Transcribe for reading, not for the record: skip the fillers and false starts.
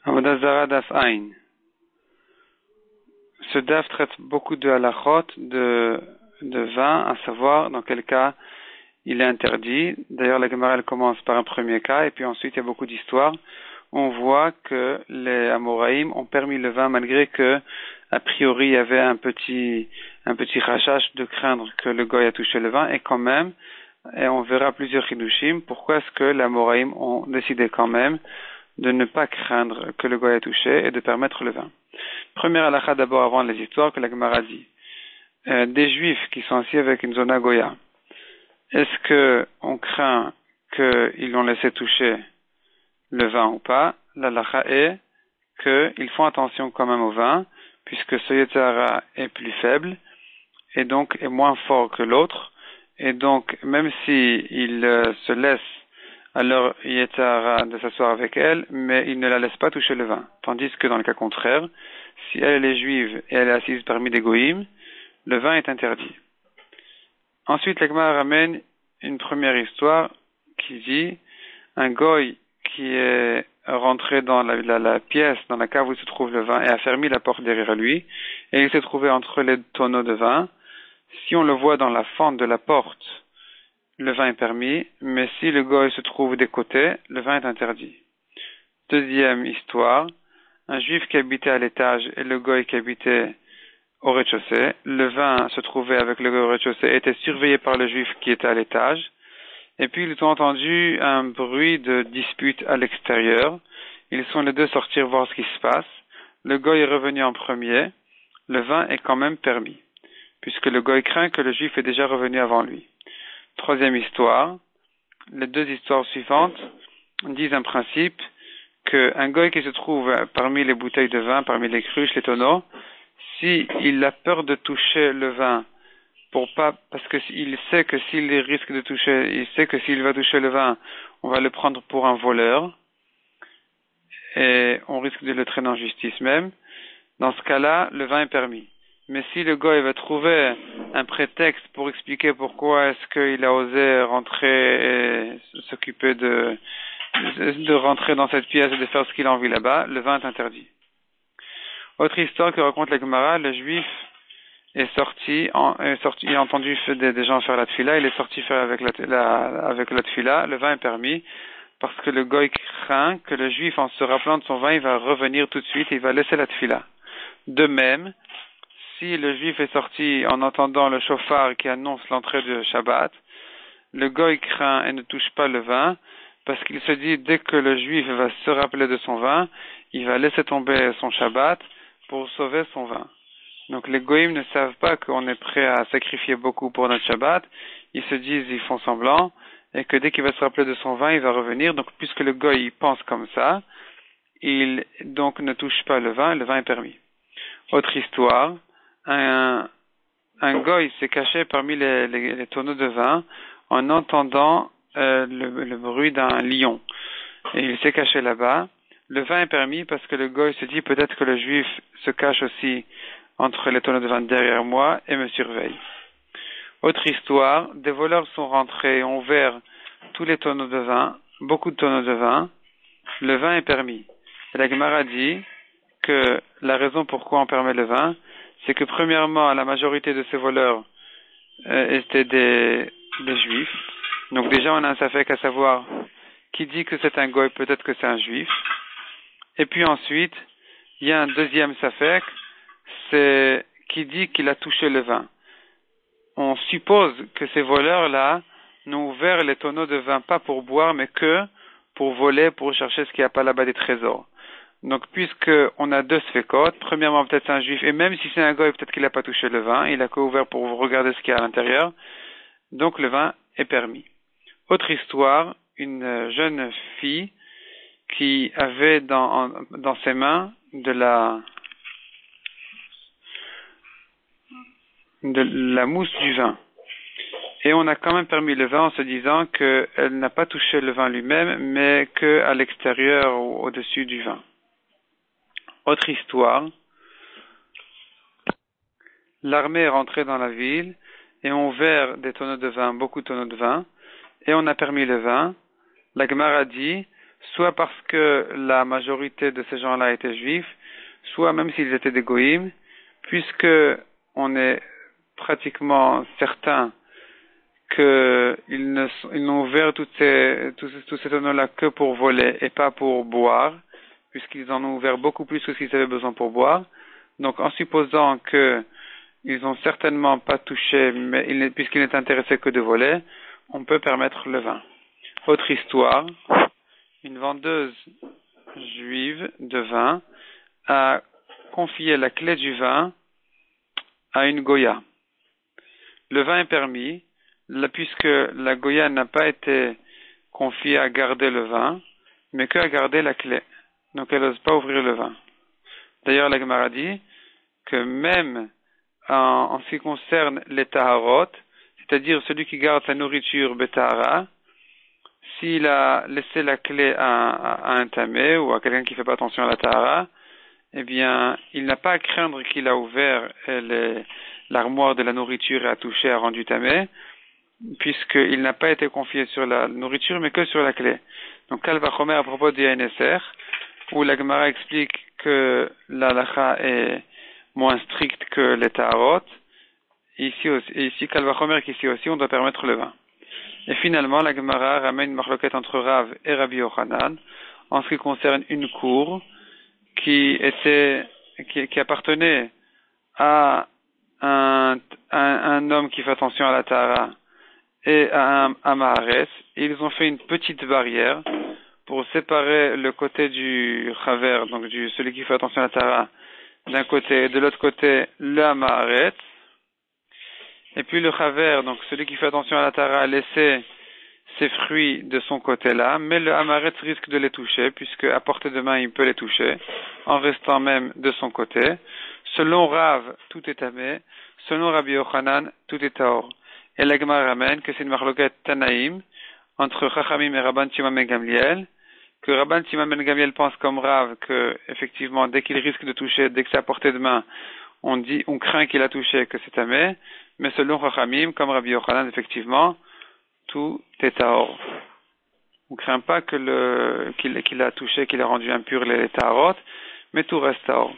Avodah Zara Daf Ain. Ce daf traite beaucoup de halachot, de vin, à savoir dans quel cas il est interdit. D'ailleurs, la Gemara elle commence par un premier cas, et puis ensuite il y a beaucoup d'histoires. On voit que les Amoraïm ont permis le vin malgré que, a priori, il y avait un petit rachash de craindre que le goy a touché le vin, et quand même, et on verra plusieurs chidushim, pourquoi est-ce que les Amoraïm ont décidé quand même de ne pas craindre que le goy ait touché et de permettre le vin. Première halakha d'abord avant les histoires que la Gemara dit. Des juifs qui sont assis avec une zona goya, est-ce que on craint qu'ils l'ont laissé toucher le vin ou pas? L'halakha est qu'ils font attention quand même au vin, puisque ce Yetzirah est plus faible et donc est moins fort que l'autre, et donc même si il se laisse à leur Yetzirah de s'asseoir avec elle, mais il ne la laisse pas toucher le vin. Tandis que dans le cas contraire, si elle est juive et elle est assise parmi des goïms, le vin est interdit. Ensuite, la Gemara ramène une première histoire qui dit un goy qui est rentré dans la pièce dans la cave où se trouve le vin et a fermé la porte derrière lui, et il s'est trouvé entre les tonneaux de vin. Si on le voit dans la fente de la porte, le vin est permis, mais si le goy se trouve des côtés, le vin est interdit. Deuxième histoire, un juif qui habitait à l'étage et le goy qui habitait au rez-de-chaussée. Le vin se trouvait avec le goy au rez-de-chaussée et était surveillé par le juif qui était à l'étage. Et puis ils ont entendu un bruit de dispute à l'extérieur. Ils sont les deux sortir voir ce qui se passe. Le goy est revenu en premier. Le vin est quand même permis, puisque le goy craint que le juif est déjà revenu avant lui. Troisième histoire. Les deux histoires suivantes disent un principe qu'un goy qui se trouve parmi les bouteilles de vin, parmi les cruches, les tonneaux, si il a peur de toucher le vin, parce que il sait que s'il risque de toucher, il sait que s'il va toucher le vin, on va le prendre pour un voleur, et on risque de le traîner en justice même. Dans ce cas-là, le vin est permis. Mais si le goy va trouver un prétexte pour expliquer pourquoi est-ce qu'il a osé rentrer et s'occuper de rentrer dans cette pièce et de faire ce qu'il a envie là-bas, le vin est interdit. Autre histoire que raconte la Gemara, le juif est sorti, il a entendu des gens faire la tfila, il est sorti faire avec la tfila, le vin est permis, parce que le goy craint que le juif, en se rappelant de son vin, il va revenir tout de suite et il va laisser la tfila. De même, si le juif est sorti en entendant le chauffard qui annonce l'entrée de Shabbat, le goy craint et ne touche pas le vin, parce qu'il se dit, dès que le juif va se rappeler de son vin, il va laisser tomber son Shabbat pour sauver son vin. Donc les goïms ne savent pas qu'on est prêt à sacrifier beaucoup pour notre Shabbat. Ils se disent, ils font semblant, et que dès qu'il va se rappeler de son vin, il va revenir. Donc puisque le goï pense comme ça, il donc ne touche pas le vin est permis. Autre histoire, un goï s'est caché parmi les tonneaux de vin en entendant le bruit d'un lion. Et il s'est caché là-bas. Le vin est permis parce que le goï se dit peut-être que le juif se cache aussi entre les tonneaux de vin derrière moi et me surveille. Autre histoire, des voleurs sont rentrés et ont ouvert tous les tonneaux de vin, beaucoup de tonneaux de vin. Le vin est permis. Et la Gemara dit que la raison pourquoi on permet le vin, c'est que premièrement, la majorité de ces voleurs étaient des juifs. Donc déjà, on a un safek à savoir qui dit que c'est un goy, peut-être que c'est un juif. Et puis ensuite, il y a un deuxième safek, c'est qui dit qu'il a touché le vin. On suppose que ces voleurs-là n'ont ouvert les tonneaux de vin pas pour boire, mais que pour voler, pour chercher ce qu'il n'y a pas là-bas des trésors. Donc, puisque on a deux sfekot, premièrement, peut-être c'est un juif, et même si c'est un goy, peut-être qu'il n'a pas touché le vin, il a qu'ouvert pour regarder ce qu'il y a à l'intérieur. Donc, le vin est permis. Autre histoire, une jeune fille qui avait dans ses mains de la mousse du vin. Et on a quand même permis le vin en se disant qu'elle n'a pas touché le vin lui-même, mais qu'à l'extérieur ou au-dessus du vin. Autre histoire, l'armée est rentrée dans la ville et ont ouvert des tonneaux de vin, beaucoup de tonneaux de vin, et on a permis le vin. La Gemara dit, soit parce que la majorité de ces gens-là étaient juifs, soit même s'ils étaient des goïms, puisque on est pratiquement certain qu'ils n'ont ouvert tous ces tonneaux-là que pour voler et pas pour boire, puisqu'ils en ont ouvert beaucoup plus que ce qu'ils avaient besoin pour boire. Donc, en supposant qu'ils n'ont certainement pas touché, mais puisqu'ils n'étaient intéressés que de voler, on peut permettre le vin. Autre histoire, une vendeuse juive de vin a confié la clé du vin à une goya. Le vin est permis, puisque la goya n'a pas été confiée à garder le vin, mais qu'à garder la clé. Donc elle n'ose pas ouvrir le vin. D'ailleurs, la Gemara dit que même en ce qui concerne les taharot, c'est-à-dire celui qui garde sa nourriture betahara, s'il a laissé la clé à un tamé ou à quelqu'un qui ne fait pas attention à la tahara, eh bien, il n'a pas à craindre qu'il a ouvert l'armoire de la nourriture et a touché, a rendu tamé, puisqu'il n'a pas été confié sur la nourriture, mais que sur la clé. Donc, Kalvachomer à propos du NSR, où la Gemara explique que la halakha est moins stricte que les taharot, ici Kalvachomer qu'ici aussi, on doit permettre le vin. Et finalement, la Gemara ramène une marloquette entre Rav et Rabbi Yochanan en ce qui concerne une cour qui appartenait à un homme qui fait attention à la Tahara et à un Mahares. Ils ont fait une petite barrière pour séparer le côté du Chaver, donc celui qui fait attention à la Tahara, d'un côté, et de l'autre côté, le Mahares. Et puis le Chaver, donc celui qui fait attention à la Tahara, a laissé ses fruits de son côté-là, mais le Hamaret risque de les toucher, puisque à portée de main, il peut les toucher, en restant même de son côté. Selon Rav, tout est tamé. Selon Rabbi Yochanan, tout est taor. Et la Gemara ramène que c'est une marloquette Tanaïm, entre Chachamim et Rabban Shimon ben Gamliel, que Rabban Shimon ben Gamliel pense comme Rav que, effectivement, dès qu'il risque de toucher, dès que c'est à portée de main, on craint qu'il a touché, que c'est tamé, mais selon Chachamim, comme Rabbi Yochanan, effectivement, tout est taor. On ne craint pas qu'il a touché, qu'il a rendu impur les taorot, mais tout reste taor.